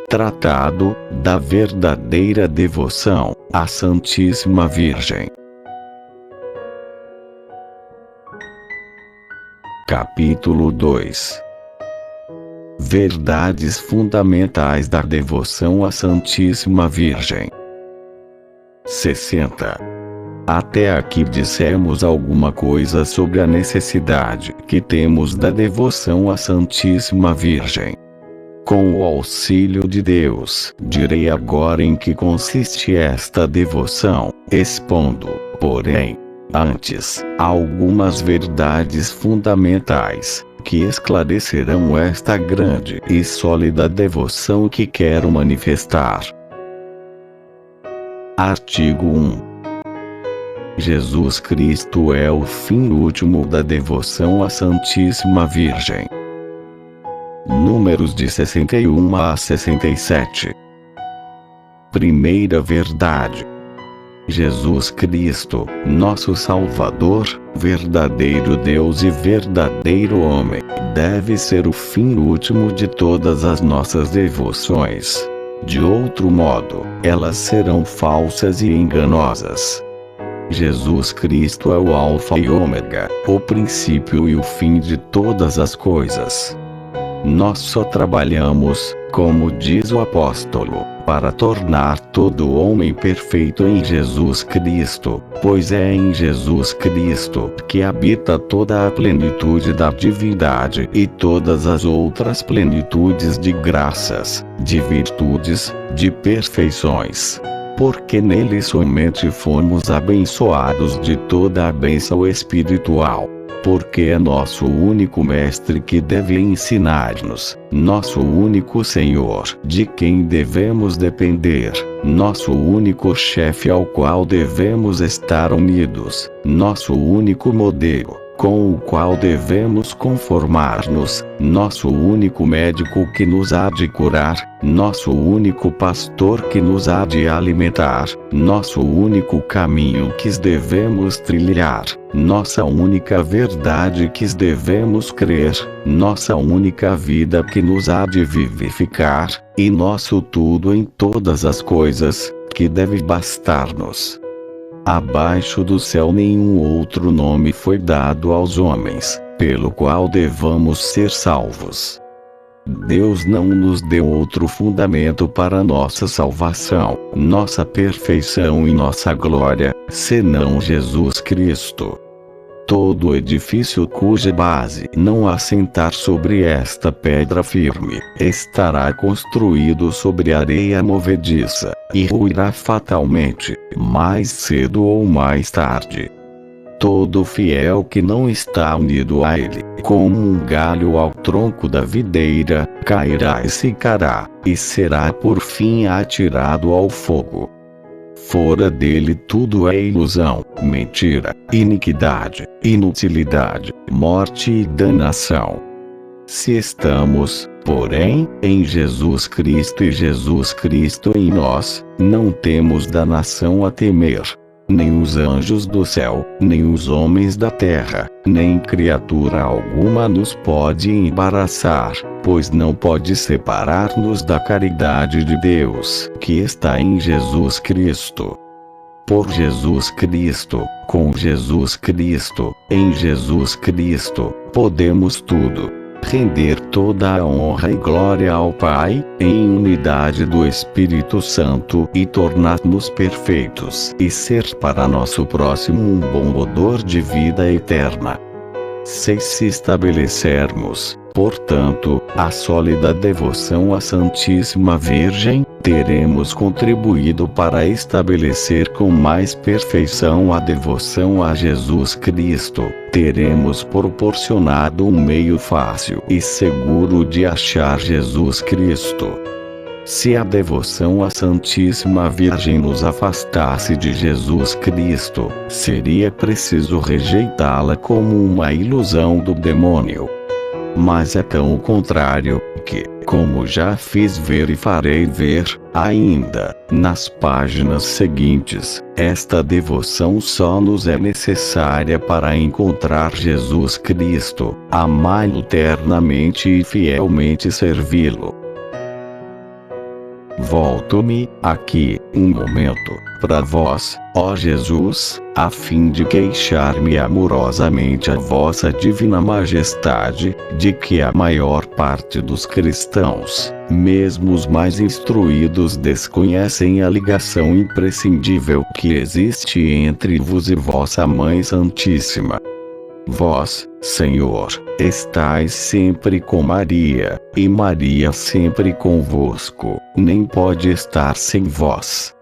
Tratado da verdadeira devoção à Santíssima Virgem. Capítulo 2. Verdades fundamentais da devoção à Santíssima Virgem. 60. Até aqui dissemos alguma coisa sobre a necessidade que temos da devoção à Santíssima Virgem. Com o auxílio de Deus, direi agora em que consiste esta devoção, expondo, porém, antes, algumas verdades fundamentais, que esclarecerão esta grande e sólida devoção que quero manifestar. Artigo 1. Jesus Cristo é o fim último da devoção à Santíssima Virgem. Números de 61 a 67. Primeira verdade. Jesus Cristo, nosso Salvador, verdadeiro Deus e verdadeiro homem, deve ser o fim último de todas as nossas devoções. De outro modo, elas serão falsas e enganosas. Jesus Cristo é o Alfa e Ômega, o princípio e o fim de todas as coisas. Nós só trabalhamos, como diz o apóstolo, para tornar todo homem perfeito em Jesus Cristo, pois é em Jesus Cristo que habita toda a plenitude da divindade e todas as outras plenitudes de graças, de virtudes, de perfeições. Porque nele somente fomos abençoados de toda a bênção espiritual. Porque é nosso único Mestre que deve ensinar-nos, nosso único Senhor, de quem devemos depender, nosso único chefe ao qual devemos estar unidos, nosso único modelo, com o qual devemos conformar-nos, nosso único médico que nos há de curar, nosso único pastor que nos há de alimentar, nosso único caminho que devemos trilhar, nossa única verdade que devemos crer, nossa única vida que nos há de vivificar, e nosso tudo em todas as coisas, que deve bastar-nos. Abaixo do céu nenhum outro nome foi dado aos homens, pelo qual devamos ser salvos. Deus não nos deu outro fundamento para nossa salvação, nossa perfeição e nossa glória, senão Jesus Cristo. Todo edifício cuja base não assentar sobre esta pedra firme, estará construído sobre areia movediça, e ruirá fatalmente, mais cedo ou mais tarde. Todo fiel que não está unido a ele, como um galho ao tronco da videira, cairá e secará, e será por fim atirado ao fogo. Fora dele tudo é ilusão, mentira, iniquidade, inutilidade, morte e danação. Se estamos, porém, em Jesus Cristo e Jesus Cristo em nós, não temos danação a temer. Nem os anjos do céu, nem os homens da terra, nem criatura alguma nos pode embaraçar, pois não pode separar-nos da caridade de Deus, que está em Jesus Cristo. Por Jesus Cristo, com Jesus Cristo, em Jesus Cristo, podemos tudo. Render toda a honra e glória ao Pai, em unidade do Espírito Santo, e tornar-nos perfeitos, e ser para nosso próximo um bom odor de vida eterna. Se estabelecermos, portanto, a sólida devoção à Santíssima Virgem, teremos contribuído para estabelecer com mais perfeição a devoção a Jesus Cristo, teremos proporcionado um meio fácil e seguro de achar Jesus Cristo. Se a devoção à Santíssima Virgem nos afastasse de Jesus Cristo, seria preciso rejeitá-la como uma ilusão do demônio. Mas é tão o contrário, que, como já fiz ver e farei ver, ainda, nas páginas seguintes, esta devoção só nos é necessária para encontrar Jesus Cristo, amá-lo ternamente e fielmente servi-lo. Volto-me aqui um momento para vós, ó Jesus, a fim de queixar-me amorosamente a vossa divina majestade, de que a maior parte dos cristãos, mesmo os mais instruídos, desconhecem a ligação imprescindível que existe entre vos e vossa Mãe Santíssima. Vós, Senhor, estais sempre com Maria, e Maria sempre convosco, nem pode estar sem vós.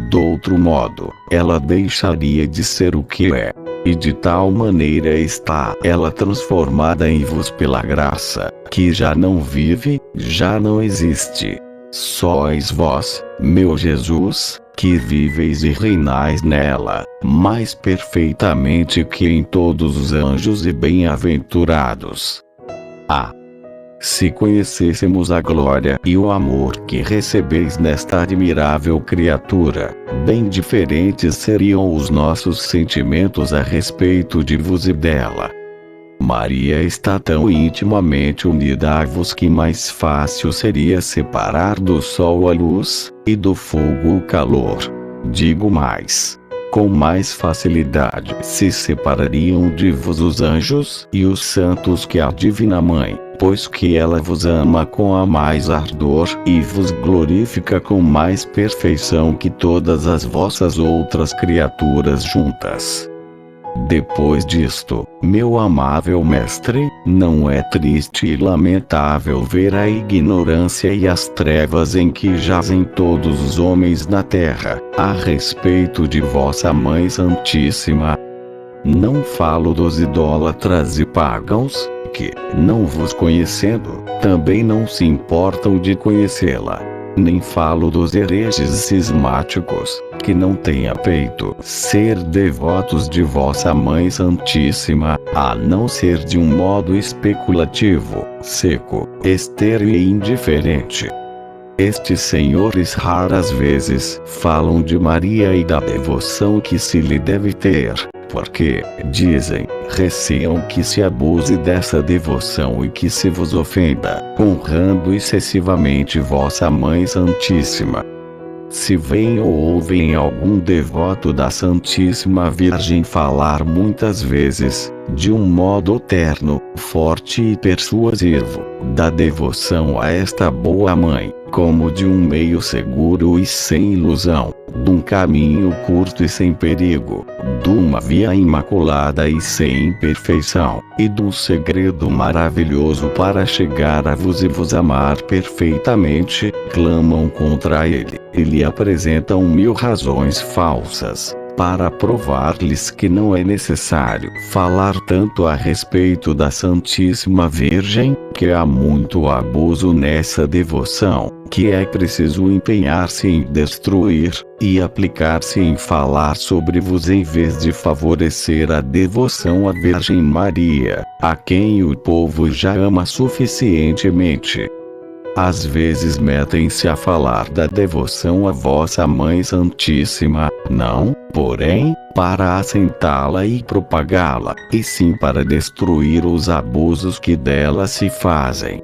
Doutro modo, ela deixaria de ser o que é, e de tal maneira está ela transformada em vos pela graça, que já não vive, já não existe. Sois vós, meu Jesus, que viveis e reinais nela, mais perfeitamente que em todos os anjos e bem-aventurados. Se conhecêssemos a glória e o amor que recebeis nesta admirável criatura, bem diferentes seriam os nossos sentimentos a respeito de vos e dela. Maria está tão intimamente unida a vos que mais fácil seria separar do sol a luz, e do fogo o calor. Digo mais, com mais facilidade se separariam de vos os anjos e os santos que a Divina Mãe, pois que ela vos ama com a mais ardor e vos glorifica com mais perfeição que todas as vossas outras criaturas juntas. Depois disto, meu amável mestre, não é triste e lamentável ver a ignorância e as trevas em que jazem todos os homens na terra, a respeito de vossa Mãe Santíssima? Não falo dos idólatras e pagãos, que, não vos conhecendo, também não se importam de conhecê-la. Nem falo dos hereges cismáticos, que não têm a peito ser devotos de vossa Mãe Santíssima, a não ser de um modo especulativo, seco, estéril e indiferente. Estes senhores raras vezes falam de Maria e da devoção que se lhe deve ter, porque, dizem, receiam que se abuse dessa devoção e que se vos ofenda, honrando excessivamente vossa Mãe Santíssima. Se veem ou ouvem algum devoto da Santíssima Virgem falar muitas vezes, de um modo terno, forte e persuasivo, da devoção a esta boa mãe, como de um meio seguro e sem ilusão, de um caminho curto e sem perigo, de uma via imaculada e sem imperfeição, e de um segredo maravilhoso para chegar a vos e vos amar perfeitamente, clamam contra ele, e lhe apresentam 1000 razões falsas, para provar-lhes que não é necessário falar tanto a respeito da Santíssima Virgem, que há muito abuso nessa devoção, que é preciso empenhar-se em destruir, e aplicar-se em falar sobre vos em vez de favorecer a devoção à Virgem Maria, a quem o povo já ama suficientemente. Às vezes metem-se a falar da devoção à vossa Mãe Santíssima, não, porém, para assentá-la e propagá-la, e sim para destruir os abusos que dela se fazem.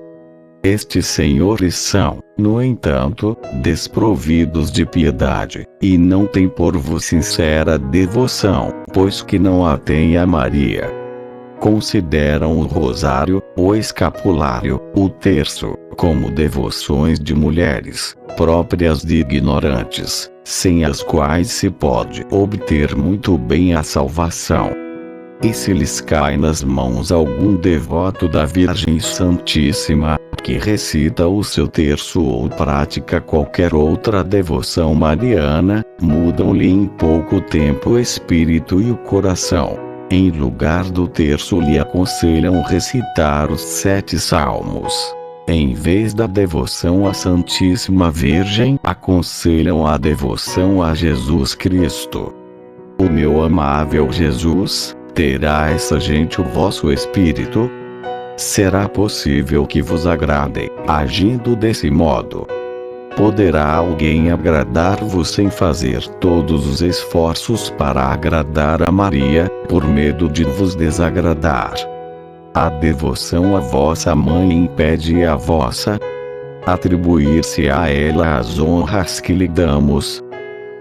Estes senhores são, no entanto, desprovidos de piedade, e não têm por vos sincera devoção, pois que não a têm a Maria. Consideram o rosário, o escapulário, o terço, como devoções de mulheres, próprias de ignorantes, sem as quais se pode obter muito bem a salvação. E se lhes cai nas mãos algum devoto da Virgem Santíssima, que recita o seu terço ou pratica qualquer outra devoção mariana, mudam-lhe em pouco tempo o espírito e o coração. Em lugar do terço lhe aconselham recitar os 7 salmos. Em vez da devoção à Santíssima Virgem, aconselham a devoção a Jesus Cristo. O meu amável Jesus, terá essa gente o vosso espírito? Será possível que vos agradem, agindo desse modo? Poderá alguém agradar-vos sem fazer todos os esforços para agradar a Maria, por medo de vos desagradar? A devoção à vossa mãe impede a vossa? atribuir-se a ela as honras que lhe damos?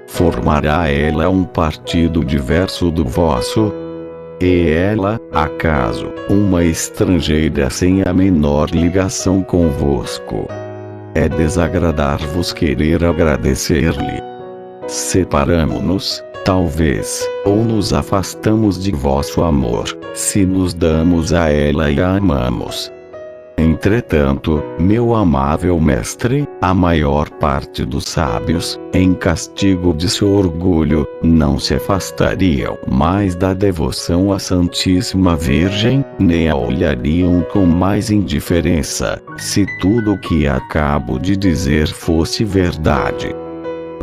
Formará ela um partido diverso do vosso? E ela, acaso, uma estrangeira sem a menor ligação convosco? É desagradar-vos querer agradecer-lhe. Separamo-nos, talvez, ou nos afastamos de vosso amor, se nos damos a ela e a amamos. Entretanto, meu amável mestre, a maior parte dos sábios, em castigo de seu orgulho, não se afastariam mais da devoção à Santíssima Virgem, nem a olhariam com mais indiferença, se tudo o que acabo de dizer fosse verdade.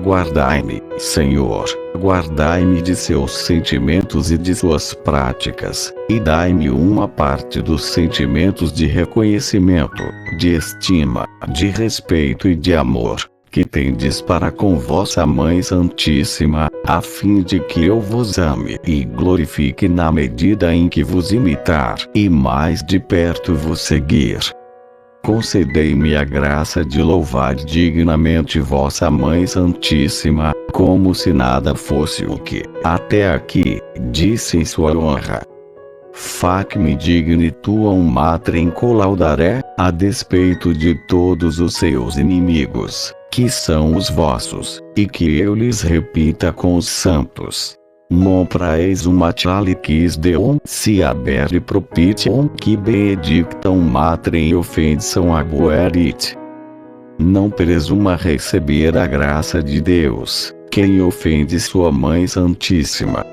Guardai-me, Senhor, guardai-me de seus sentimentos e de suas práticas, e dai-me uma parte dos sentimentos de reconhecimento, de estima, de respeito e de amor, que tendes para com vossa Mãe Santíssima, a fim de que eu vos ame e glorifique na medida em que vos imitar, e mais de perto vos seguir. Concedei-me a graça de louvar dignamente vossa Mãe Santíssima, como se nada fosse o que, até aqui, disse em sua honra. Fac-me digni tuam matrem collaudaré, a despeito de todos os seus inimigos, que são os vossos, e que eu lhes repita com os santos. Non praesum chalicis Deum, si abere propitium, qui benedictam matrem offensam abuerit. Não presuma receber a graça de Deus, quem ofende sua Mãe Santíssima.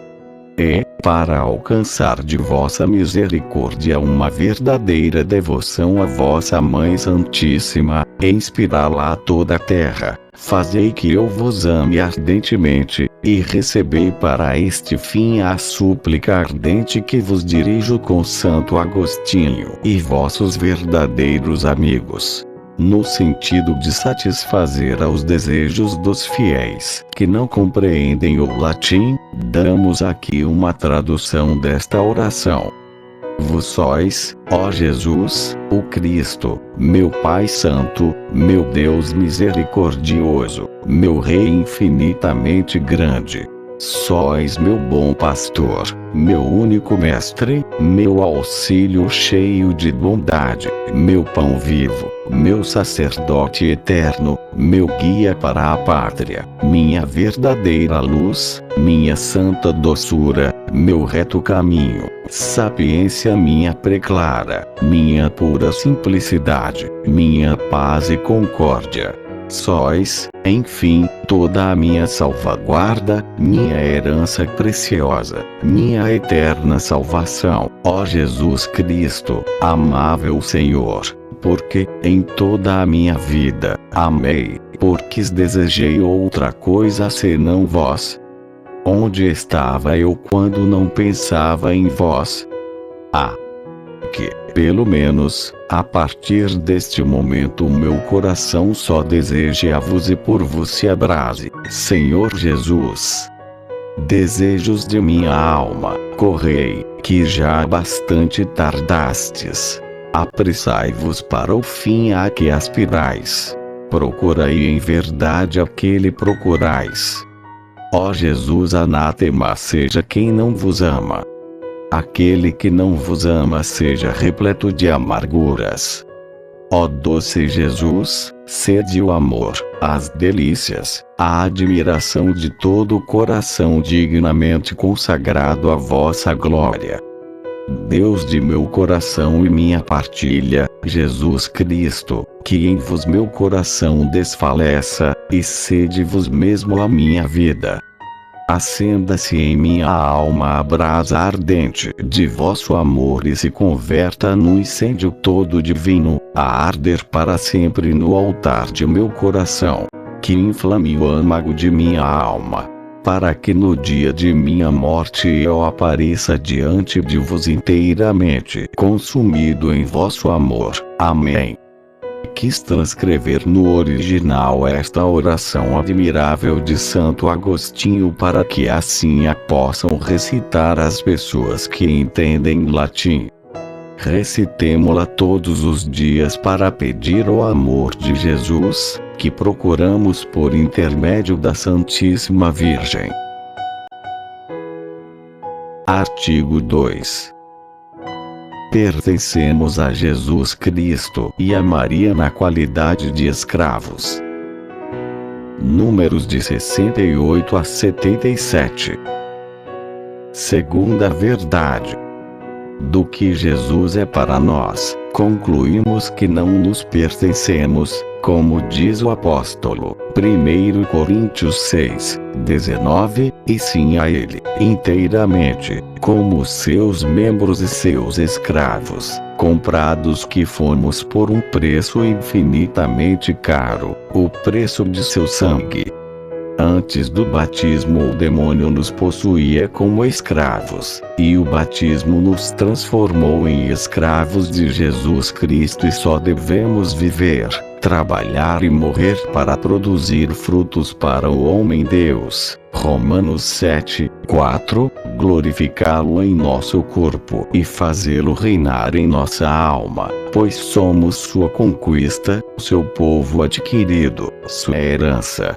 E, para alcançar de vossa misericórdia uma verdadeira devoção à vossa Mãe Santíssima, e inspirá-la a toda a terra, fazei que eu vos ame ardentemente, e recebei para este fim a súplica ardente que vos dirijo com Santo Agostinho e vossos verdadeiros amigos. No sentido de satisfazer aos desejos dos fiéis que não compreendem o latim, damos aqui uma tradução desta oração. Vós sois, ó Jesus, o Cristo, meu Pai Santo, meu Deus misericordioso, meu Rei infinitamente grande. Sois meu bom pastor, meu único mestre, meu auxílio cheio de bondade, meu pão vivo, meu sacerdote eterno, meu guia para a pátria, minha verdadeira luz, minha santa doçura, meu reto caminho, sapiência minha preclara, minha pura simplicidade, minha paz e concórdia. Sois, enfim, toda a minha salvaguarda, minha herança preciosa, minha eterna salvação, ó Jesus Cristo, amável Senhor, porque, em toda a minha vida, amei, porque desejei outra coisa senão vós. Onde estava eu quando não pensava em vós? Que, pelo menos, a partir deste momento o meu coração só deseje a vos e por vos se abrase, Senhor Jesus. Desejos de minha alma, correi, que já bastante tardastes. Apressai-vos para o fim a que aspirais. Procurai em verdade aquele procurais. Ó Jesus, anátema seja quem não vos ama. Aquele que não vos ama seja repleto de amarguras. Ó doce Jesus, sede o amor, as delícias, a admiração de todo o coração dignamente consagrado à vossa glória. Deus de meu coração e minha partilha, Jesus Cristo, que em vos meu coração desfaleça, e sede vos mesmo a minha vida. Acenda-se em minha alma a brasa ardente de vosso amor e se converta num incêndio todo divino, a arder para sempre no altar de meu coração, que inflame o âmago de minha alma, para que no dia de minha morte eu apareça diante de vos inteiramente consumido em vosso amor. Amém. Quis transcrever no original esta oração admirável de Santo Agostinho para que assim a possam recitar as pessoas que entendem latim. Recitemo-la todos os dias para pedir o amor de Jesus, que procuramos por intermédio da Santíssima Virgem. Artigo 2. Pertencemos a Jesus Cristo e a Maria na qualidade de escravos. Números de 68 a 77. Segunda verdade. Do que Jesus é para nós, concluímos que não nos pertencemos, como diz o apóstolo, 1 Coríntios 6, 19, e sim a Ele, inteiramente, como seus membros e seus escravos, comprados que fomos por um preço infinitamente caro, o preço de seu sangue. Antes do batismo o demônio nos possuía como escravos, e o batismo nos transformou em escravos de Jesus Cristo e só devemos viver, trabalhar e morrer para produzir frutos para o homem-Deus. Romanos 7, 4, glorificá-lo em nosso corpo e fazê-lo reinar em nossa alma, pois somos sua conquista, seu povo adquirido, sua herança.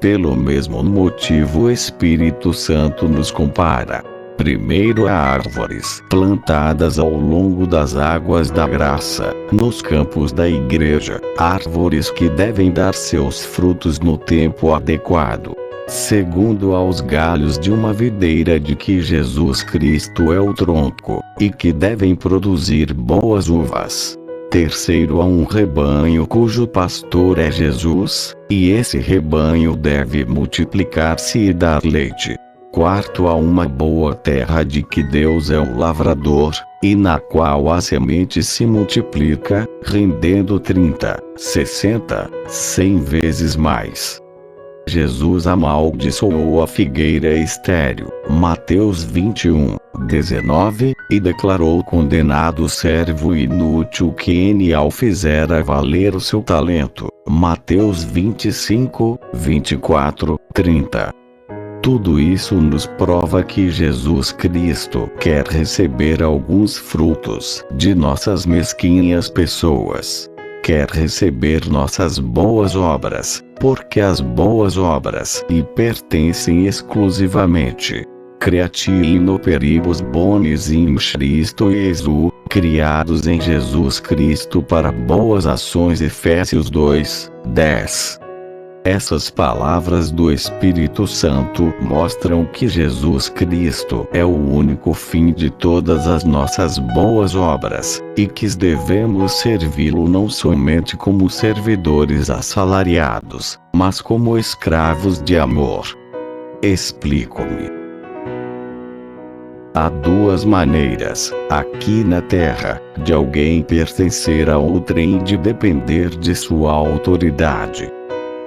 Pelo mesmo motivo o Espírito Santo nos compara, primeiro a árvores plantadas ao longo das águas da graça, nos campos da igreja, árvores que devem dar seus frutos no tempo adequado. Segundo aos galhos de uma videira de que Jesus Cristo é o tronco, e que devem produzir boas uvas. Terceiro a um rebanho cujo pastor é Jesus, e esse rebanho deve multiplicar-se e dar leite. Quarto a uma boa terra de que Deus é o lavrador, e na qual a semente se multiplica, rendendo 30, 60, 100 vezes mais. Jesus amaldiçoou a figueira estéril, Mateus 21, 19, e declarou condenado o servo inútil que Enial fizera valer o seu talento, Mateus 25, 24, 30. Tudo isso nos prova que Jesus Cristo quer receber alguns frutos de nossas mesquinhas pessoas. Quer receber nossas boas obras, porque as boas obras lhe pertencem exclusivamente. Creati in operibus bonis in Christo Jesus, criados em Jesus Cristo para boas ações. Efésios 2, 10. Essas palavras do Espírito Santo mostram que Jesus Cristo é o único fim de todas as nossas boas obras, e que devemos servi-lo não somente como servidores assalariados, mas como escravos de amor. Explico-me. Há duas maneiras, aqui na terra, de alguém pertencer a outrem e de depender de sua autoridade.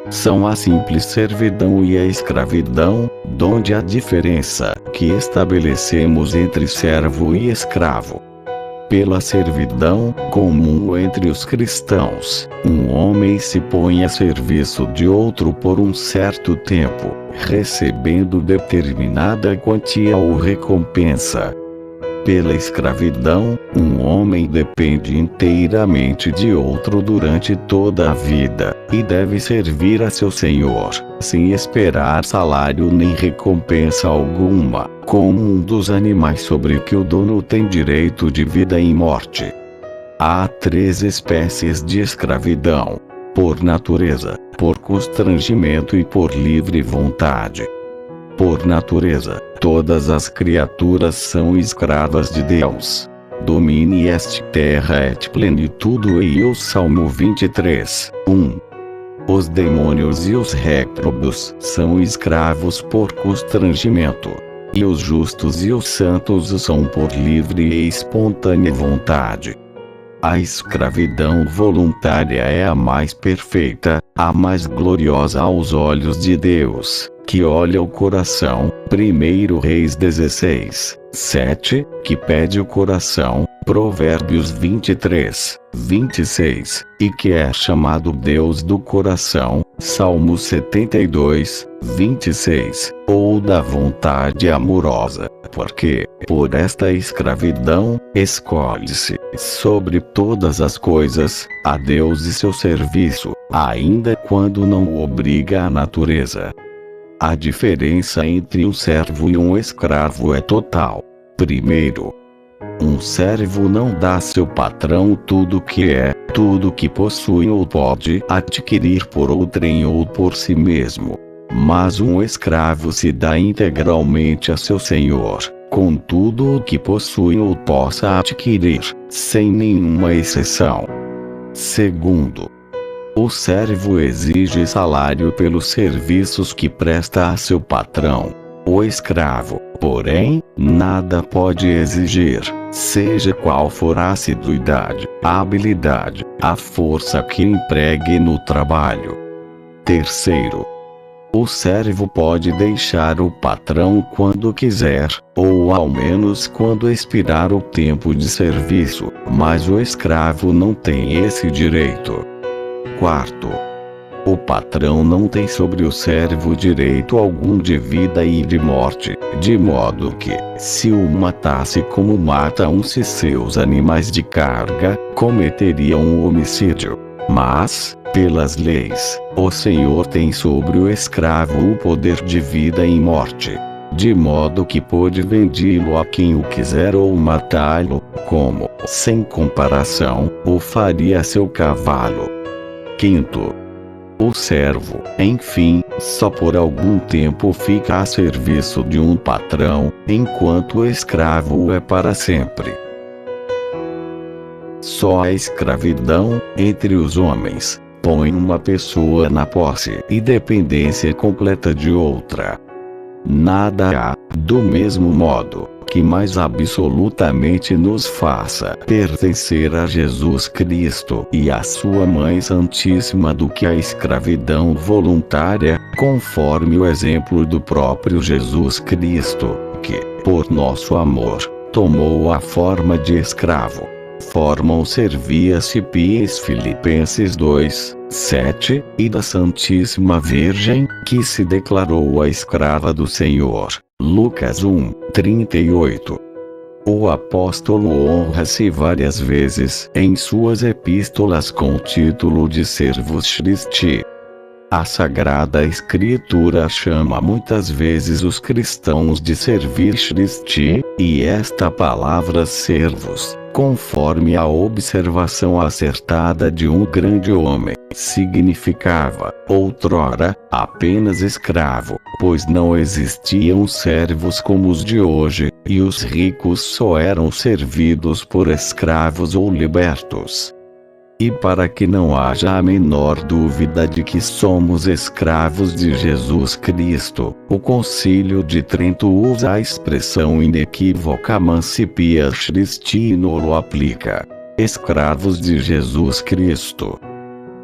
São a simples servidão e a escravidão, donde a diferença que estabelecemos entre servo e escravo. Pela servidão comum entre os cristãos, um homem se põe a serviço de outro por um certo tempo, recebendo determinada quantia ou recompensa. Pela escravidão, um homem depende inteiramente de outro durante toda a vida, e deve servir a seu senhor, sem esperar salário nem recompensa alguma, como um dos animais sobre que o dono tem direito de vida e morte. Há 3 espécies de escravidão: por natureza, por constrangimento e por livre vontade. Por natureza, todas as criaturas são escravas de Deus. Domine est terra et plenitudo e o Salmo 23, 1. Os demônios e os réprobos são escravos por constrangimento. E os justos e os santos são por livre e espontânea vontade. A escravidão voluntária é a mais perfeita, a mais gloriosa aos olhos de Deus, que olha o coração, 1 Reis 16, 7, que pede o coração, Provérbios 23, 26, e que é chamado Deus do coração, Salmos 72, 26, ou da vontade amorosa, porque, por esta escravidão, escolhe-se, sobre todas as coisas, a Deus e seu serviço, ainda quando não o obriga a natureza. A diferença entre um servo e um escravo é total. Primeiro, um servo não dá a seu patrão tudo que é, tudo que possui ou pode adquirir por outrem ou por si mesmo. Mas um escravo se dá integralmente a seu senhor, com tudo o que possui ou possa adquirir, sem nenhuma exceção. Segundo, o servo exige salário pelos serviços que presta a seu patrão. O escravo, porém, nada pode exigir, seja qual for a assiduidade, a habilidade, a força que empregue no trabalho. Terceiro, o servo pode deixar o patrão quando quiser, ou ao menos quando expirar o tempo de serviço, mas o escravo não tem esse direito. Quarto, o patrão não tem sobre o servo direito algum de vida e de morte, de modo que, se o matasse como mata se seus animais de carga, cometeria um homicídio. Mas, pelas leis, o Senhor tem sobre o escravo o poder de vida e morte, de modo que pode vendê-lo a quem o quiser ou matá-lo, como, sem comparação, o faria a seu cavalo. Quinto, o servo, enfim, só por algum tempo fica a serviço de um patrão, enquanto o escravo o é para sempre. Só a escravidão, entre os homens, põe uma pessoa na posse e dependência completa de outra. Nada há, do mesmo modo, que mais absolutamente nos faça pertencer a Jesus Cristo e a sua Mãe Santíssima do que a escravidão voluntária, conforme o exemplo do próprio Jesus Cristo, que, por nosso amor, tomou a forma de escravo. Formam servia-se pies Filipenses 2, 7, e da Santíssima Virgem, que se declarou a escrava do Senhor. Lucas 1, 38. O apóstolo honra-se várias vezes em suas epístolas com o título de Servus Christi. A Sagrada Escritura chama muitas vezes os cristãos de Servis Christi, e esta palavra servos, conforme a observação acertada de um grande homem, significava, outrora, apenas escravo, pois não existiam servos como os de hoje, e os ricos só eram servidos por escravos ou libertos. E para que não haja a menor dúvida de que somos escravos de Jesus Cristo, o Concílio de Trento usa a expressão inequívoca Mancipia Christi e nolo aplica. Escravos de Jesus Cristo.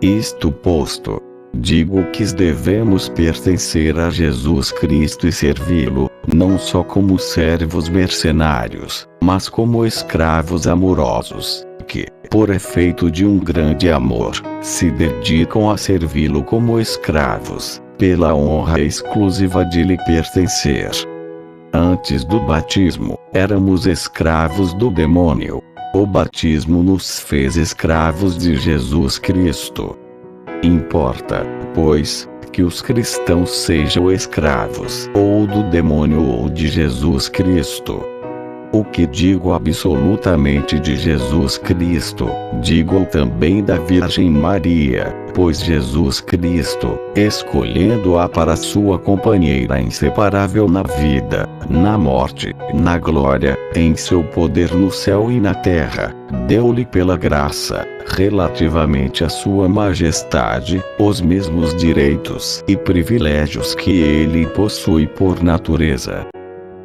Isto posto, digo que devemos pertencer a Jesus Cristo e servi-lo, não só como servos mercenários, mas como escravos amorosos, que, por efeito de um grande amor, se dedicam a servi-lo como escravos, pela honra exclusiva de lhe pertencer. Antes do batismo, éramos escravos do demônio. O batismo nos fez escravos de Jesus Cristo. Importa, pois, que os cristãos sejam escravos ou do demônio ou de Jesus Cristo. O que digo absolutamente de Jesus Cristo, digo também da Virgem Maria, pois Jesus Cristo, escolhendo-a para sua companheira inseparável na vida, na morte, na glória, em seu poder no céu e na terra, deu-lhe pela graça, relativamente à sua majestade, os mesmos direitos e privilégios que ele possui por natureza.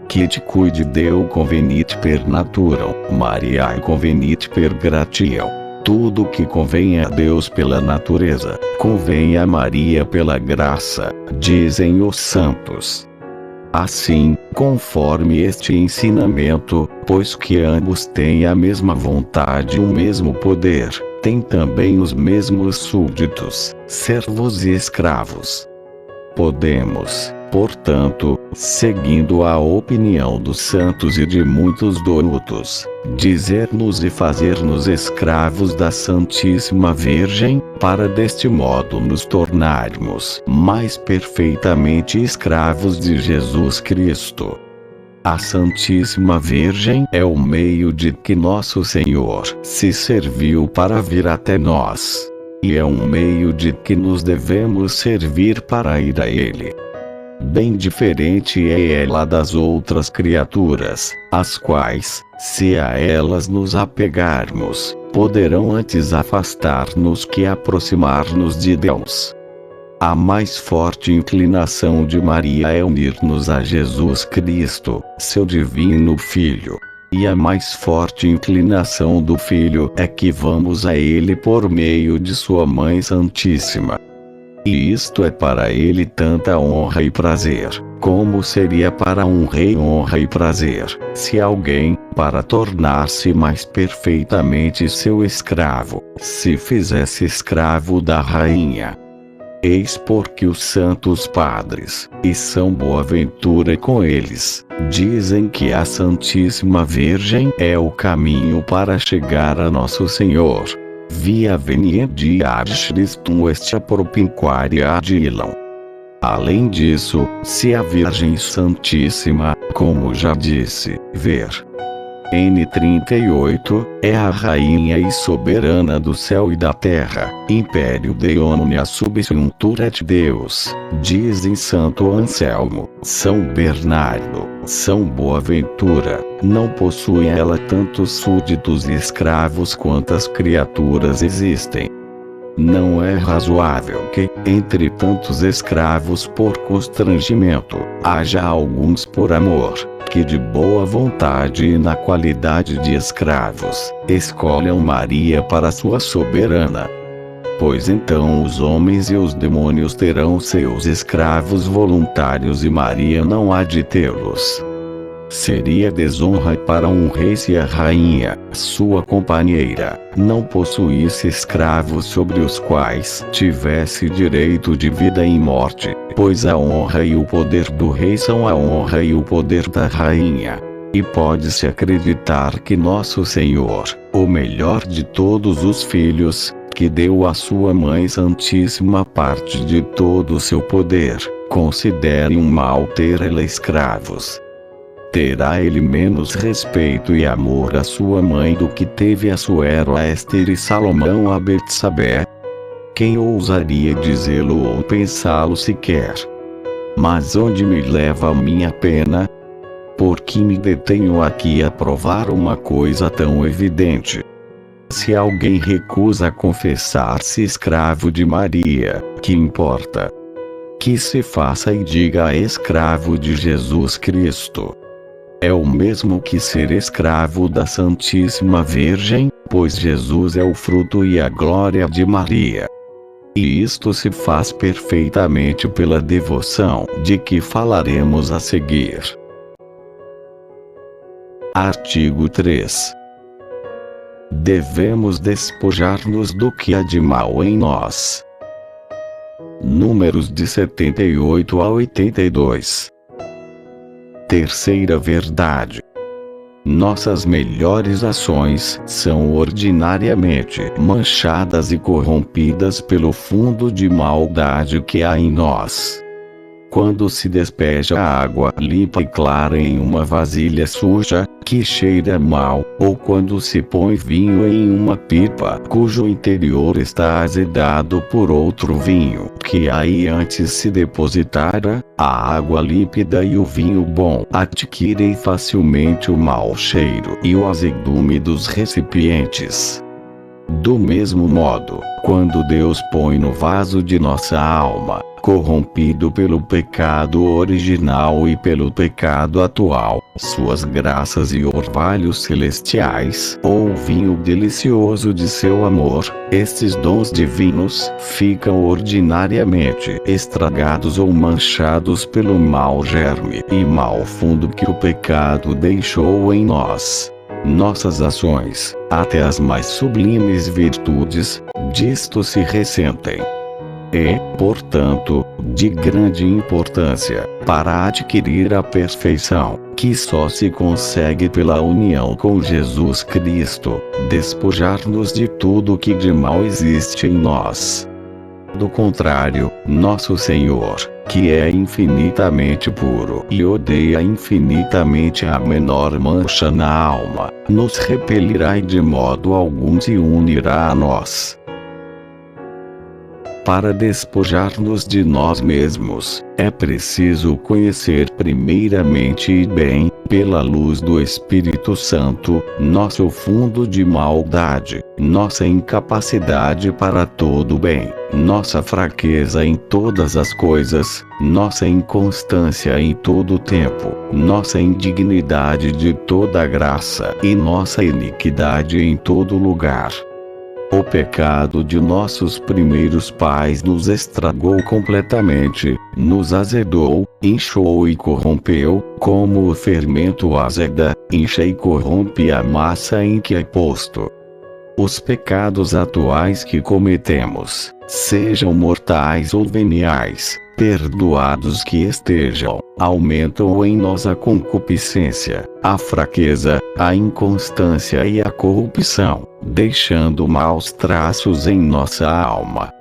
Que te cuide Deo convenit per naturam, Mariae convenit per gratiam. Tudo que convém a Deus pela natureza, convém a Maria pela graça, dizem os santos. Assim, conforme este ensinamento, pois que ambos têm a mesma vontade e o mesmo poder, têm também os mesmos súditos, servos e escravos. Podemos, portanto, seguindo a opinião dos santos e de muitos doutos, dizer-nos e fazer-nos escravos da Santíssima Virgem, para deste modo nos tornarmos mais perfeitamente escravos de Jesus Cristo. A Santíssima Virgem é o meio de que nosso Senhor se serviu para vir até nós. E é um meio de que nos devemos servir para ir a Ele. Bem diferente é ela das outras criaturas, as quais, se a elas nos apegarmos, poderão antes afastar-nos que aproximar-nos de Deus. A mais forte inclinação de Maria é unir-nos a Jesus Cristo, seu divino Filho. E a mais forte inclinação do Filho é que vamos a Ele por meio de sua Mãe Santíssima. E isto é para Ele tanta honra e prazer, como seria para um rei honra e prazer, se alguém, para tornar-se mais perfeitamente seu escravo, se fizesse escravo da rainha. Eis porque os santos padres, e São Boaventura com eles, dizem que a Santíssima Virgem é o caminho para chegar a Nosso Senhor. Via venienti ad Christum est propinquare ad illam. Além disso, se a Virgem Santíssima, como já disse, ver N38, é a rainha e soberana do céu e da terra, império de omnia subsumptura et Deus, dizem Santo Anselmo, São Bernardo, São Boaventura, não possui ela tantos súditos e escravos quantas criaturas existem. Não é razoável que, entre tantos escravos por constrangimento, haja alguns por amor, que de boa vontade e na qualidade de escravos, escolham Maria para sua soberana. Pois então os homens e os demônios terão seus escravos voluntários e Maria não há de tê-los. Seria desonra para um rei se a rainha, sua companheira, não possuísse escravos sobre os quais tivesse direito de vida e morte, pois a honra e o poder do rei são a honra e o poder da rainha. E pode-se acreditar que Nosso Senhor, o melhor de todos os filhos, que deu à sua Mãe Santíssima parte de todo o seu poder, considere um mal ter ela escravos. Terá ele menos respeito e amor à sua mãe do que teve a Suero, a Éster e Salomão a Betsabé? Quem ousaria dizê-lo ou pensá-lo sequer? Mas onde me leva a minha pena? Por que me detenho aqui a provar uma coisa tão evidente? Se alguém recusa confessar-se escravo de Maria, que importa? Que se faça e diga escravo de Jesus Cristo. É o mesmo que ser escravo da Santíssima Virgem, pois Jesus é o fruto e a glória de Maria. E isto se faz perfeitamente pela devoção, de que falaremos a seguir. Artigo 3. Devemos despojar-nos do que há de mal em nós. Números de 78 a 82. Terceira verdade. Nossas melhores ações são ordinariamente manchadas e corrompidas pelo fundo de maldade que há em nós. Quando se despeja água limpa e clara em uma vasilha suja, que cheira mal, ou quando se põe vinho em uma pipa cujo interior está azedado por outro vinho, que aí antes se depositara, a água límpida e o vinho bom adquirem facilmente o mau cheiro e o azedume dos recipientes. Do mesmo modo, quando Deus põe no vaso de nossa alma corrompido pelo pecado original e pelo pecado atual, suas graças e orvalhos celestiais, ou o vinho delicioso de seu amor, estes dons divinos ficam ordinariamente estragados ou manchados pelo mau germe e mau fundo que o pecado deixou em nós. Nossas ações, até as mais sublimes virtudes, disto se ressentem. É, portanto, de grande importância, para adquirir a perfeição, que só se consegue pela união com Jesus Cristo, despojar-nos de tudo que de mal existe em nós. Do contrário, nosso Senhor, que é infinitamente puro e odeia infinitamente a menor mancha na alma, nos repelirá e de modo algum se unirá a nós. Para despojar-nos de nós mesmos, é preciso conhecer primeiramente e bem, pela luz do Espírito Santo, nosso fundo de maldade, nossa incapacidade para todo bem, nossa fraqueza em todas as coisas, nossa inconstância em todo o tempo, nossa indignidade de toda graça e nossa iniquidade em todo lugar. O pecado de nossos primeiros pais nos estragou completamente, nos azedou, inchou e corrompeu, como o fermento azeda, incha e corrompe a massa em que é posto. Os pecados atuais que cometemos, sejam mortais ou veniais, perdoados que estejam, aumentam em nós a concupiscência, a fraqueza, a inconstância e a corrupção, deixando maus traços em nossa alma.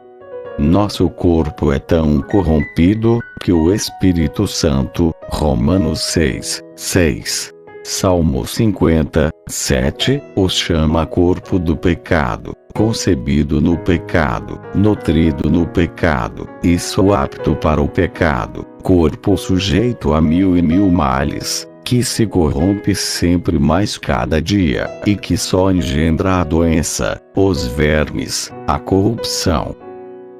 Nosso corpo é tão corrompido, que o Espírito Santo, Romanos 6:6, Salmo 50:7, os chama corpo do pecado, concebido no pecado, nutrido no pecado, e só apto para o pecado, corpo sujeito a mil e mil males, que se corrompe sempre mais cada dia, e que só engendra a doença, os vermes, a corrupção.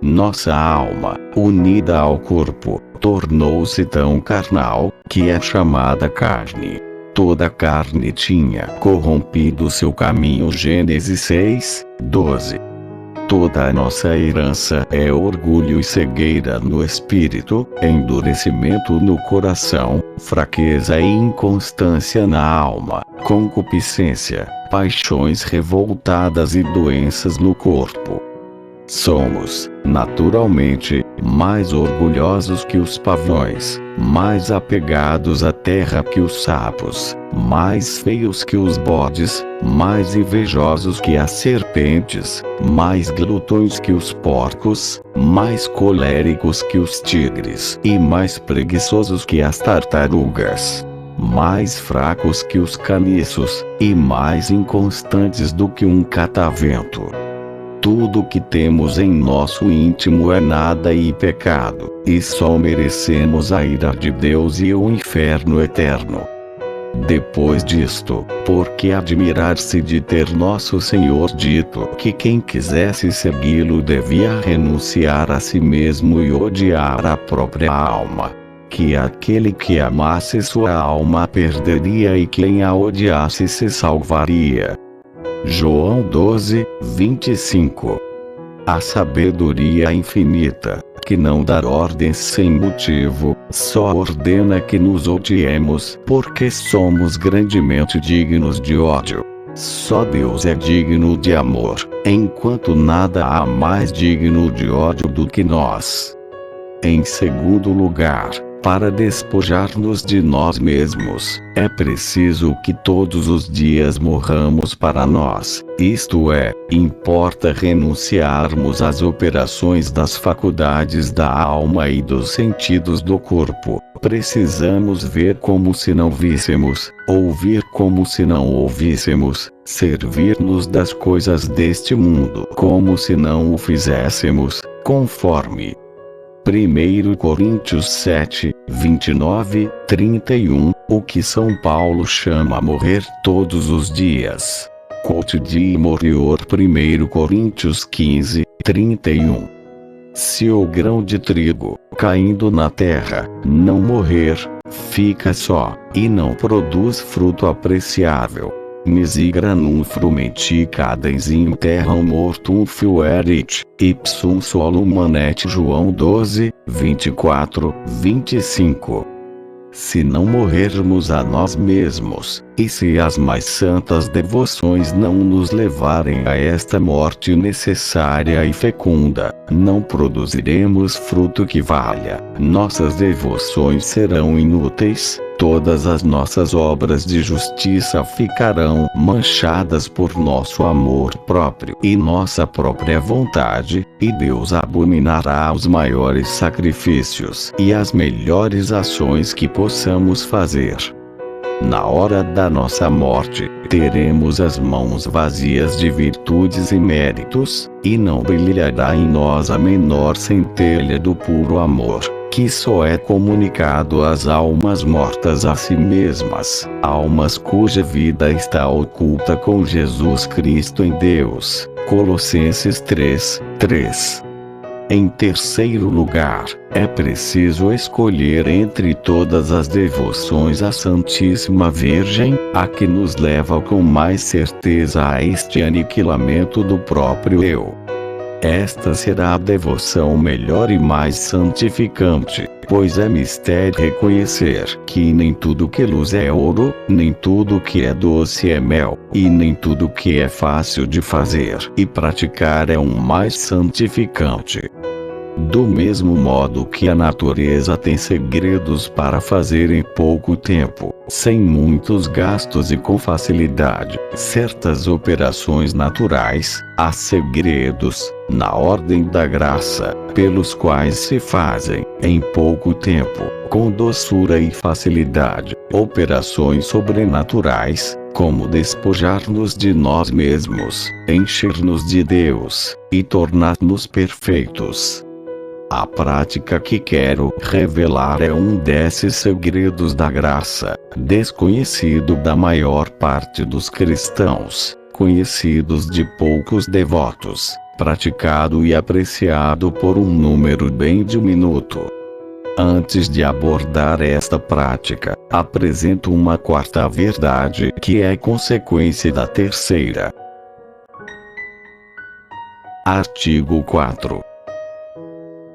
Nossa alma, unida ao corpo, tornou-se tão carnal, que é chamada carne. Toda carne tinha corrompido seu caminho. Gênesis 6:12. Toda a nossa herança é orgulho e cegueira no espírito, endurecimento no coração, fraqueza e inconstância na alma, concupiscência, paixões revoltadas e doenças no corpo. Somos, naturalmente, mais orgulhosos que os pavões, mais apegados à terra que os sapos, mais feios que os bodes, mais invejosos que as serpentes, mais glutões que os porcos, mais coléricos que os tigres e mais preguiçosos que as tartarugas, mais fracos que os caniços e mais inconstantes do que um catavento. Tudo o que temos em nosso íntimo é nada e pecado, e só merecemos a ira de Deus e o inferno eterno. Depois disto, por que admirar-se de ter nosso Senhor dito que quem quisesse segui-lo devia renunciar a si mesmo e odiar a própria alma? Que aquele que amasse sua alma perderia e quem a odiasse se salvaria. João 12:25. A sabedoria infinita, que não dá ordens sem motivo, só ordena que nos odiemos porque somos grandemente dignos de ódio. Só Deus é digno de amor, enquanto nada há mais digno de ódio do que nós. Em segundo lugar, para despojar-nos de nós mesmos, é preciso que todos os dias morramos para nós, isto é, importa renunciarmos às operações das faculdades da alma e dos sentidos do corpo. Precisamos ver como se não víssemos, ouvir como se não ouvíssemos, servir-nos das coisas deste mundo como se não o fizéssemos, conforme 1 Coríntios 7:29-31, o que São Paulo chama morrer todos os dias. Quote de Morior 1 Coríntios 15:31. Se o grão de trigo, caindo na terra, não morrer, fica só, e não produz fruto apreciável. Misegra num frumenti cadens in terram mortum fuerit, ipsum solum manet. João 12, 24, 25. Se não morrermos a nós mesmos, e se as mais santas devoções não nos levarem a esta morte necessária e fecunda, não produziremos fruto que valha. Nossas devoções serão inúteis, todas as nossas obras de justiça ficarão manchadas por nosso amor próprio e nossa própria vontade, e Deus abominará os maiores sacrifícios e as melhores ações que possamos fazer. Na hora da nossa morte, teremos as mãos vazias de virtudes e méritos, e não brilhará em nós a menor centelha do puro amor, que só é comunicado às almas mortas a si mesmas, almas cuja vida está oculta com Jesus Cristo em Deus. Colossenses 3, 3. Em terceiro lugar, é preciso escolher entre todas as devoções à Santíssima Virgem, a que nos leva com mais certeza a este aniquilamento do próprio eu. Esta será a devoção melhor e mais santificante, pois é mistério reconhecer que nem tudo que luz é ouro, nem tudo que é doce é mel, e nem tudo que é fácil de fazer e praticar é mais santificante. Do mesmo modo que a natureza tem segredos para fazer em pouco tempo, sem muitos gastos e com facilidade, certas operações naturais, há segredos, na ordem da graça, pelos quais se fazem, em pouco tempo, com doçura e facilidade, operações sobrenaturais, como despojar-nos de nós mesmos, encher-nos de Deus, e tornar-nos perfeitos. A prática que quero revelar é um desses segredos da graça, desconhecido da maior parte dos cristãos, conhecidos de poucos devotos, praticado e apreciado por um número bem diminuto. Antes de abordar esta prática, apresento uma quarta verdade que é consequência da terceira. Artigo 4.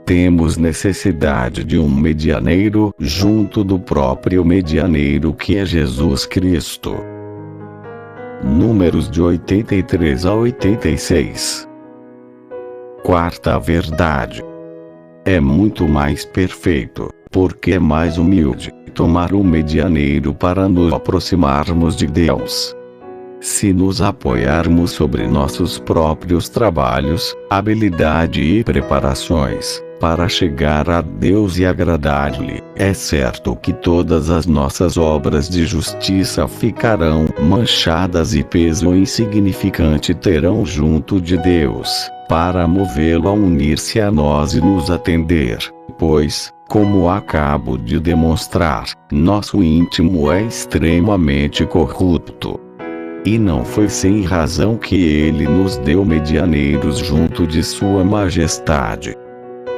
Temos necessidade de um medianeiro junto do próprio medianeiro que é Jesus Cristo. Números de 83 a 86. Quarta verdade. É muito mais perfeito, porque é mais humilde, tomar um medianeiro para nos aproximarmos de Deus. Se nos apoiarmos sobre nossos próprios trabalhos, habilidade e preparações, para chegar a Deus e agradar-lhe, é certo que todas as nossas obras de justiça ficarão manchadas e peso insignificante terão junto de Deus, para movê-lo a unir-se a nós e nos atender, pois, como acabo de demonstrar, nosso íntimo é extremamente corrupto. E não foi sem razão que ele nos deu medianeiros junto de Sua Majestade.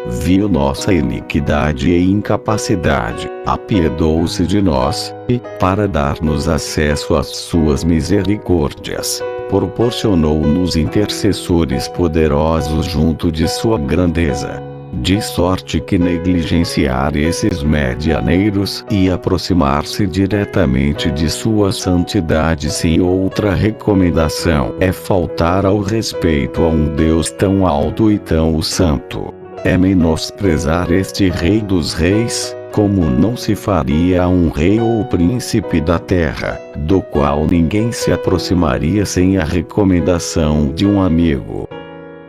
Viu nossa iniquidade e incapacidade, apiedou-se de nós, e, para dar-nos acesso às suas misericórdias, proporcionou-nos intercessores poderosos junto de sua grandeza. De sorte que negligenciar esses medianeiros e aproximar-se diretamente de sua santidade sem outra recomendação é faltar ao respeito a um Deus tão alto e tão santo. É menosprezar este Rei dos Reis, como não se faria a um rei ou príncipe da terra, do qual ninguém se aproximaria sem a recomendação de um amigo.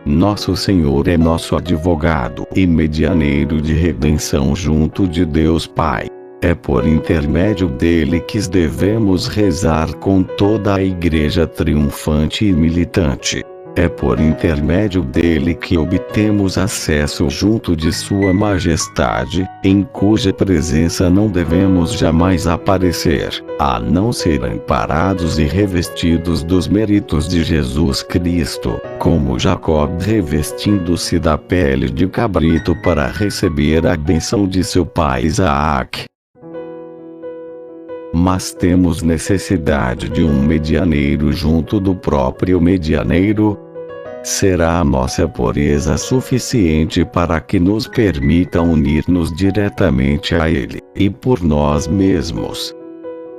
Nosso Senhor é nosso advogado e medianeiro de redenção junto de Deus Pai. É por intermédio dele que devemos rezar com toda a Igreja triunfante e militante. É por intermédio dele que obtemos acesso junto de Sua Majestade, em cuja presença não devemos jamais aparecer, a não ser amparados e revestidos dos méritos de Jesus Cristo, como Jacó revestindo-se da pele de cabrito para receber a bênção de seu pai Isaac. Mas temos necessidade de um medianeiro junto do próprio medianeiro. Será a nossa pureza suficiente para que nos permita unir-nos diretamente a Ele, e por nós mesmos.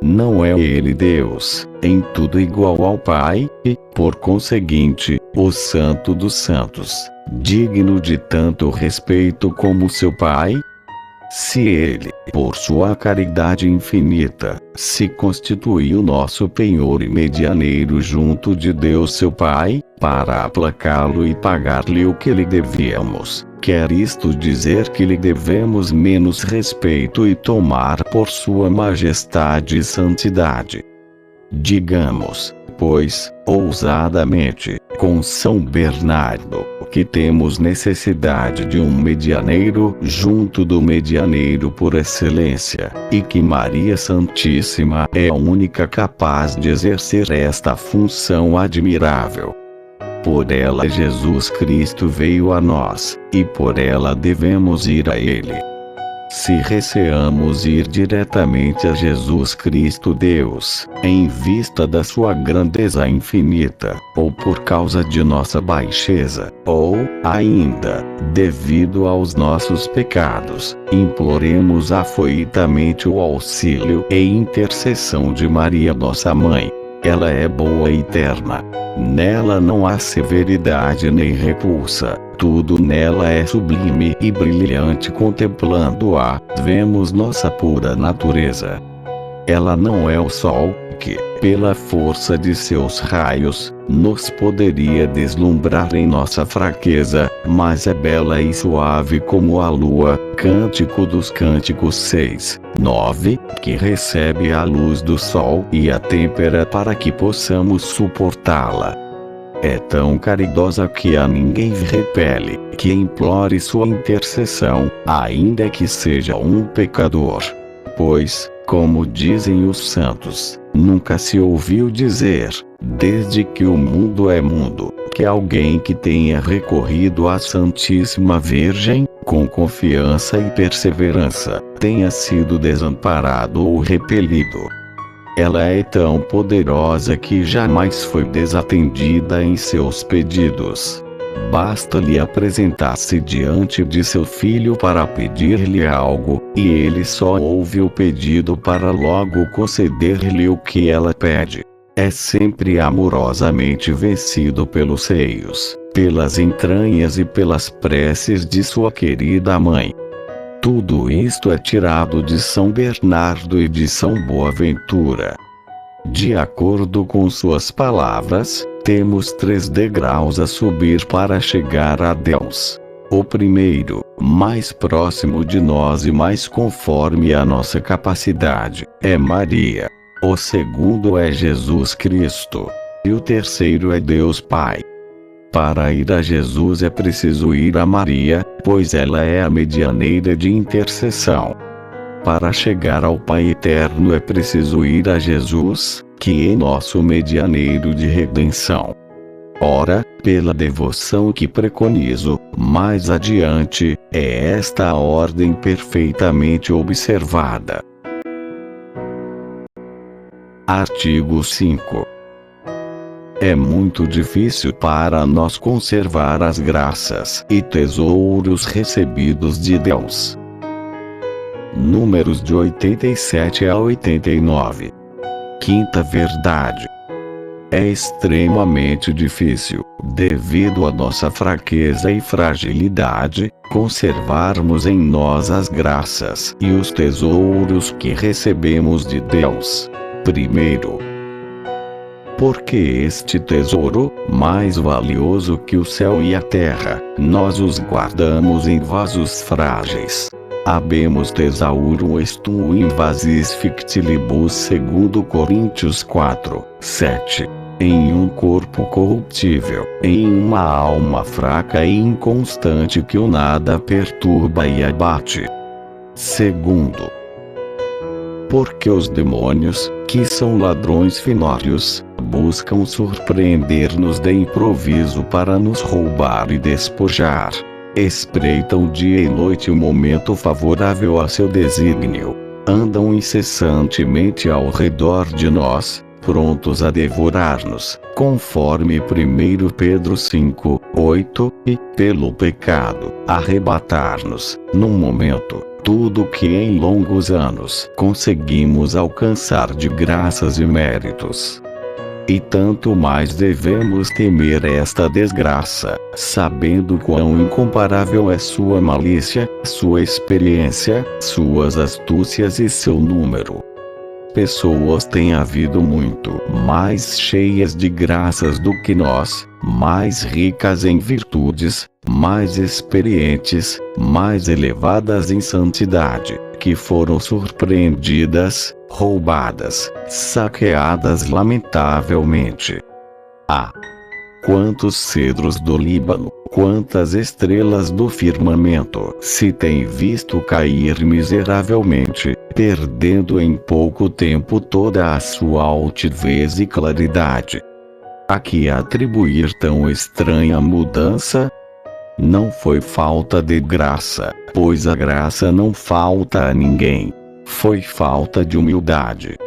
Não é Ele Deus, em tudo igual ao Pai, e, por conseguinte, o Santo dos Santos, digno de tanto respeito como seu Pai? Se Ele, por sua caridade infinita, se constituiu nosso penhor e medianeiro junto de Deus seu Pai, para aplacá-lo e pagar-lhe o que lhe devíamos, quer isto dizer que lhe devemos menos respeito e tomar por sua majestade e santidade? Digamos, pois, ousadamente, com São Bernardo, que temos necessidade de um medianeiro junto do medianeiro por excelência, e que Maria Santíssima é a única capaz de exercer esta função admirável. Por ela Jesus Cristo veio a nós, e por ela devemos ir a Ele. Se receamos ir diretamente a Jesus Cristo Deus, em vista da sua grandeza infinita, ou por causa de nossa baixeza, ou, ainda, devido aos nossos pecados, imploremos afoitamente o auxílio e intercessão de Maria nossa Mãe. Ela é boa e eterna. Nela não há severidade nem repulsa. Tudo nela é sublime e brilhante. Contemplando-a, vemos nossa pura natureza. Ela não é o sol, que, pela força de seus raios, nos poderia deslumbrar em nossa fraqueza, mas é bela e suave como a lua. Cântico dos Cânticos 6, 9, que recebe a luz do sol e a têmpera para que possamos suportá-la. É tão caridosa que a ninguém repele, que implore sua intercessão, ainda que seja um pecador. Pois, como dizem os santos, nunca se ouviu dizer, desde que o mundo é mundo, que alguém que tenha recorrido à Santíssima Virgem, com confiança e perseverança, tenha sido desamparado ou repelido. Ela é tão poderosa que jamais foi desatendida em seus pedidos. Basta-lhe apresentar-se diante de seu filho para pedir-lhe algo, e ele só ouve o pedido para logo conceder-lhe o que ela pede. É sempre amorosamente vencido pelos seios, pelas entranhas e pelas preces de sua querida mãe. Tudo isto é tirado de São Bernardo e de São Boaventura. De acordo com suas palavras, temos 3 degraus a subir para chegar a Deus. O primeiro, mais próximo de nós e mais conforme a nossa capacidade, é Maria. O segundo é Jesus Cristo. E o terceiro é Deus Pai. Para ir a Jesus é preciso ir a Maria, pois ela é a medianeira de intercessão. Para chegar ao Pai Eterno é preciso ir a Jesus, que é nosso medianeiro de redenção. Ora, pela devoção que preconizo, mais adiante, é esta a ordem perfeitamente observada. Artigo 5. É muito difícil para nós conservar as graças e tesouros recebidos de Deus. Números de 87 a 89. Quinta verdade. É extremamente difícil, devido à nossa fraqueza e fragilidade, conservarmos em nós as graças e os tesouros que recebemos de Deus. Primeiro, porque este tesouro, mais valioso que o céu e a terra, nós os guardamos em vasos frágeis. Habemus thesaurum estum in vasis fictilibus, segundo Coríntios 4, 7. em um corpo corruptível, em uma alma fraca e inconstante que o nada perturba e abate. Segundo, porque os demônios, que são ladrões finórios, buscam surpreender-nos de improviso para nos roubar e despojar. Espreitam dia e noite o momento favorável a seu desígnio. Andam incessantemente ao redor de nós, prontos a devorar-nos, conforme 1 Pedro 5:8, e, pelo pecado, arrebatar-nos, num momento, tudo que em longos anos conseguimos alcançar de graças e méritos. E tanto mais devemos temer esta desgraça, sabendo quão incomparável é sua malícia, sua experiência, suas astúcias e seu número. Pessoas têm havido muito mais cheias de graças do que nós, mais ricas em virtudes, mais experientes, mais elevadas em santidade, que foram surpreendidas, roubadas, saqueadas lamentavelmente. Ah! Quantos cedros do Líbano, quantas estrelas do firmamento se têm visto cair miseravelmente, perdendo em pouco tempo toda a sua altivez e claridade. A que atribuir tão estranha mudança? Não foi falta de graça, pois a graça não falta a ninguém. Foi falta de humildade.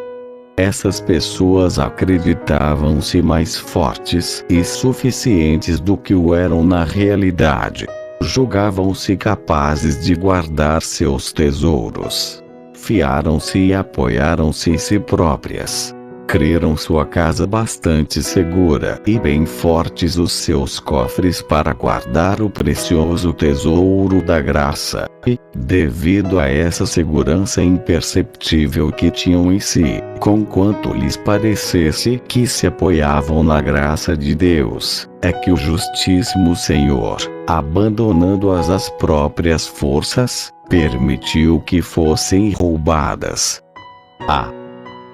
Essas pessoas acreditavam-se mais fortes e suficientes do que o eram na realidade. Julgavam-se capazes de guardar seus tesouros. Fiaram-se e apoiaram-se em si próprias. Creram sua casa bastante segura e bem fortes os seus cofres para guardar o precioso tesouro da graça, e, devido a essa segurança imperceptível que tinham em si, conquanto lhes parecesse que se apoiavam na graça de Deus, é que o Justíssimo Senhor, abandonando-as às próprias forças, permitiu que fossem roubadas.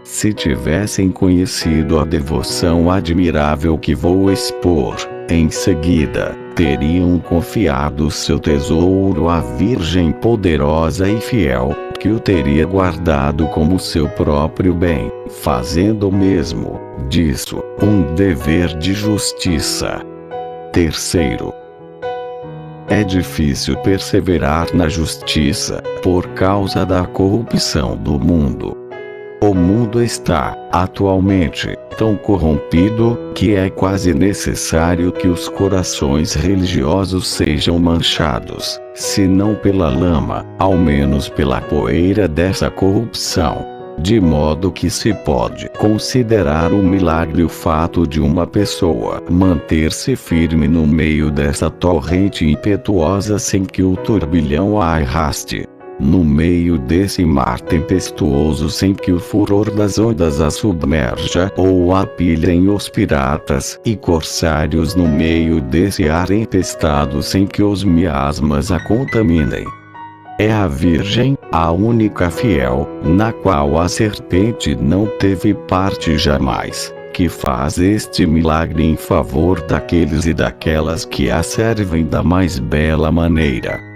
Se tivessem conhecido a devoção admirável que vou expor, em seguida, teriam confiado seu tesouro à Virgem poderosa e fiel, que o teria guardado como seu próprio bem, fazendo mesmo disso um dever de justiça. Terceiro, é difícil perseverar na justiça, por causa da corrupção do mundo. O mundo está, atualmente, tão corrompido, que é quase necessário que os corações religiosos sejam manchados, se não pela lama, ao menos pela poeira dessa corrupção. De modo que se pode considerar um milagre o fato de uma pessoa manter-se firme no meio dessa torrente impetuosa sem que o turbilhão a arraste. No meio desse mar tempestuoso sem que o furor das ondas a submerja ou a pilhem os piratas e corsários no meio desse ar empestado sem que os miasmas a contaminem. É a Virgem, a única fiel, na qual a serpente não teve parte jamais, que faz este milagre em favor daqueles e daquelas que a servem da mais bela maneira.